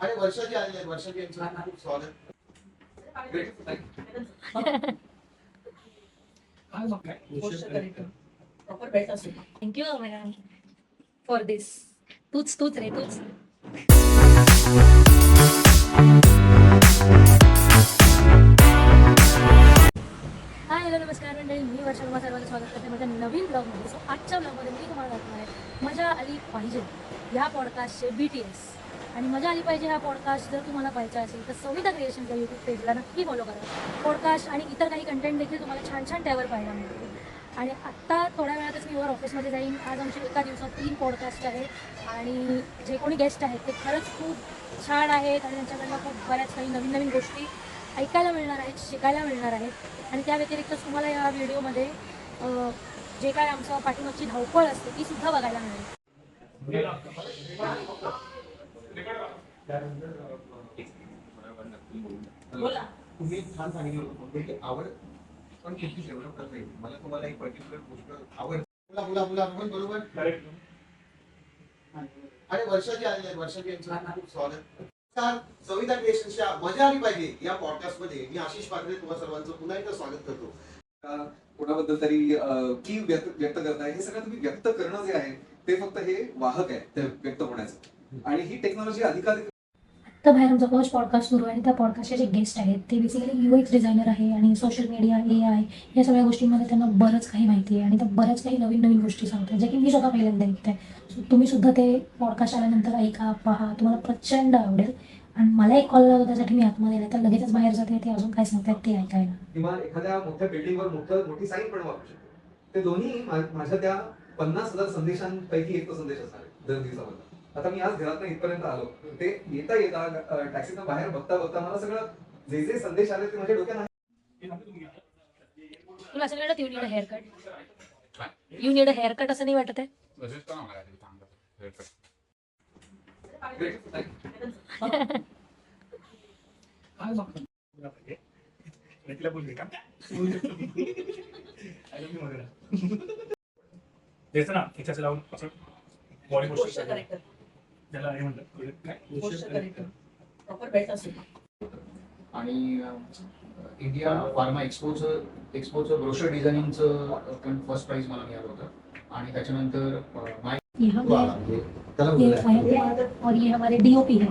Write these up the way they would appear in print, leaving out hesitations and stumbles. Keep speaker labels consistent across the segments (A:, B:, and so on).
A: आणि वर्षाची आली आहे, वर्षाची यांचं खूप स्वागत.
B: थँक्यू मॅडम फॉर दिस. तूच तूच रे तूच. हाय हॅलो नमस्कार मंडळी, मी वर्षा तुम्हा सर्वांचं स्वागत करते माझ्या नवीन ब्लॉगमध्ये. सो आजच्या ब्लॉगमध्ये मी तुम्हाला दाखवणार आहे मजा आली पाहिजे ह्या पॉडकास्टचे BTS. आणि मजा आली पाहिजे हा पॉडकास्ट जर तुम्हाला पाहिजे असेल तर सविता क्रिएशनच्या यूट्यूब पेजला नक्की फॉलो करा. पॉडकास्ट आणि इतर काही कंटेंट देखील तुम्हाला छान छान त्यावर पाहायला मिळतील. आणि आत्ता थोड्या वेळातच मी वर ऑफिसमध्ये जाईन. आज आमचे एका दिवसात 3 पॉडकास्ट आहेत आणि जे कोणी गेस्ट आहेत ते खरंच खूप छान आहेत आणि त्यांच्याकडनं खूप बऱ्याच काही नवीन नवीन गोष्टी ऐकायला मिळणार आहेत, शिकायला मिळणार आहेत. आणि त्या व्यतिरिक्त तुम्हाला या व्हिडिओमध्ये जे काय आमचं पाठीमागची धावपळ असते ती सुद्धा बघायला मिळेल.
A: तुम्ही छान सांगितलं होतं की आवड पण किती डेव्हलप करता येईल. मला तुम्हाला एक पर्टिक्युलर गोष्ट आवड बरोबर. आणि वर्षाची आली आहे, वर्षाची यांचं खूप स्वागत. सविता क्रिएशनच्या मजा आली पाहिजे या पॉडकास्ट मध्ये मी आशिष पात्रे तुम्हा सर्वांचं पुन्हा एकदा स्वागत करतो.
C: कोणाबद्दल तरी की व्यक्त करताय, हे सगळं तुम्ही व्यक्त करणं जे आहे ते फक्त हे वाहक आहे ते व्यक्त होण्याचं. आणि ही टेक्नॉलॉजी अधिकाधिक
B: तर बाहेर आमचा फर्स्ट पॉडकास्ट सुरू आहे आणि त्या पॉडकास्टचे जे गेस्ट आहेत ते बेसिकली UX डिझायनर आहे आणि सोशल मीडिया AI या सगळ्या गोष्टींमध्ये त्यांना बरंच काही माहिती आहे आणि त्या बऱ्याच काही नवीन नवीन गोष्टी सांगतात जे की मी स्वतः पहिल्यांदा ऐकते. सो तुम्ही सुद्धा ते पॉडकास्ट आल्यानंतर ऐका, पहा, तुम्हाला प्रचंड आवडेल. आणि मला एक कॉल आला होता त्यासाठी मी आतमध्ये गेले तर लगेचच बाहेर जाते ते अजून काय सांगतात ते ऐकायला.
C: किंवा एखाद्या मोठ्या बिल्डिंगवर मोठी साईन पण वापरू शकतो. ते दोन्ही माझ्या त्या 50,000 संदेशांपैकी एक संदेश असणार आहे दर दिवसामध्ये. आता मी आज घरात इथपर्यंत आलो, ते येता टॅक्सीतून बाहेर बघता मला सगळं जे जे संदेश आले ते माझ्या डोक्यात आहे.
B: तुला असं वाटत you need a hair cut असं नाही वाटत आहे?
D: आणि इंडिया फार्मा एक्सपोचं ब्रोशर डिझायनिंगचं पण फर्स्ट प्राइज मला मिळालं होतं. आणि त्याच्यानंतर
B: और ये हमारे DOP है.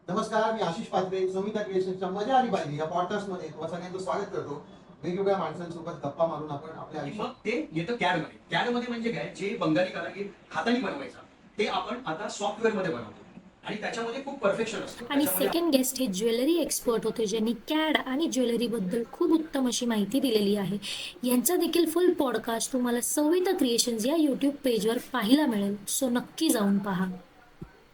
A: नमस्कार, मी आशिष पात्रे सविता क्रिएशनच्या मजा आली पाहिजे या पॉडकास्ट मध्ये तुम्हा सगळ्यांचं स्वागत करतो. वेगवेगळ्या माणसांसोबत गप्पा मारून आपण आपल्या
E: मग ते येतं कॅड मध्ये म्हणजे काय, जे बंगाली कारागीर हाताने बनवायचा ते आपण आता सॉफ्टवेअर मध्ये बनवतो आणि त्याच्यामध्ये खूप परफेक्शन असतं.
B: आणि सेकंड गेस्ट हे ज्वेलरी एक्सपर्ट होते ज्यांनी CAD आणि ज्वेलरी बद्दल खूप उत्तम अशी माहिती दिलेली आहे. यांचा देखील फुल पॉडकास्ट तुम्हाला सविता क्रिएशन्स या यूट्यूब पेजवर पाहायला मिळेल. सो नक्की जाऊन पहा.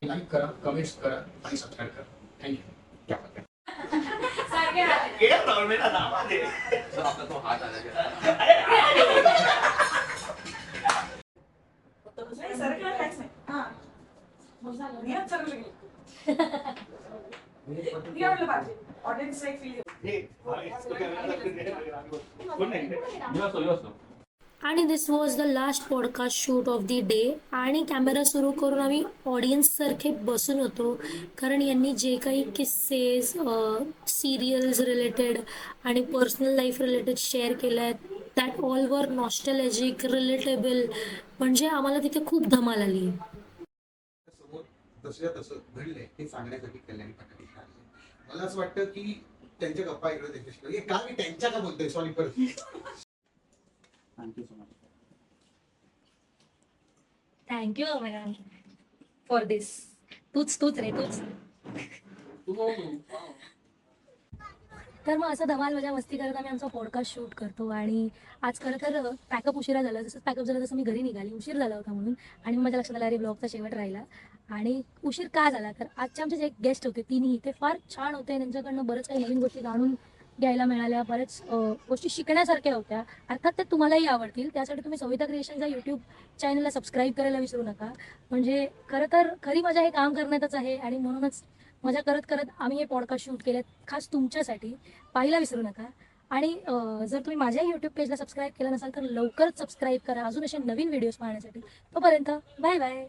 D: लाईक करा, कमेंट्स करा आणि सबस्क्राईब करा. थँक्यू.
B: आणि this was the last podcast shoot of the day. आणि कॅमेरा सुरू करून आम्ही ऑडियन्ससारखे बसून होतो कारण यांनी जे काही किस्सेस सिरियल्स रिलेटेड आणि पर्सनल लाईफ रिलेटेड शेअर केले आहेत that all were nostalgic, relatable. म्हणजे आम्हाला तिथे खूप धमाल आली.
A: समोर तसं घडलंय हे सांगण्यासाठी कल्याणी पाटील मला असं वाटतं की त्यांच्या गप्पा इकडे त्यांच्याशी का मी त्यांच्या का बोलतोय, सॉरी परत.
B: थँक्यू मॅडम फॉर दिस. तूच रे तूच. तर मग असं धमाल मजा मस्ती करत आम्ही आमचा पॉडकास्ट शूट करतो. आणि आज खरं तर पॅकअप उशिरा झाला. जसं पॅकअप झालं तसं मी घरी निघाली, उशीर झाला होता म्हणून. आणि माझ्या लक्षात आलं अरे ब्लॉगचा शेवट राहिला. आणि उशीर का झाला तर आजचे आमचे जे गेस्ट होते तिन्ही ते फार छान होते. त्यांच्याकडनं बरंच काही नवीन गोष्टी जाणून घ्यायला मिळाल्या, बऱ्याच गोष्टी शिकण्यासारख्या होत्या. अर्थात ते तुम्हालाही आवडतील. त्यासाठी तुम्ही सविता क्रिएशनच्या यूट्यूब चॅनलला सबस्क्राईब करायला विसरू नका. म्हणजे खरं तर खरी मजा हे काम करण्यातच आहे आणि म्हणूनच मजा करत करत आम्ही हे पॉडकास्ट शूट केलेत खास तुमच्यासाठी. पाहायला विसरू नका. आणि जर तुम्ही माझ्या यूट्यूब पेजला सबस्क्राईब केलं नसाल तर लवकरच सबस्क्राईब करा अजून असे नवीन व्हिडिओज पाहण्यासाठी. तोपर्यंत बाय बाय.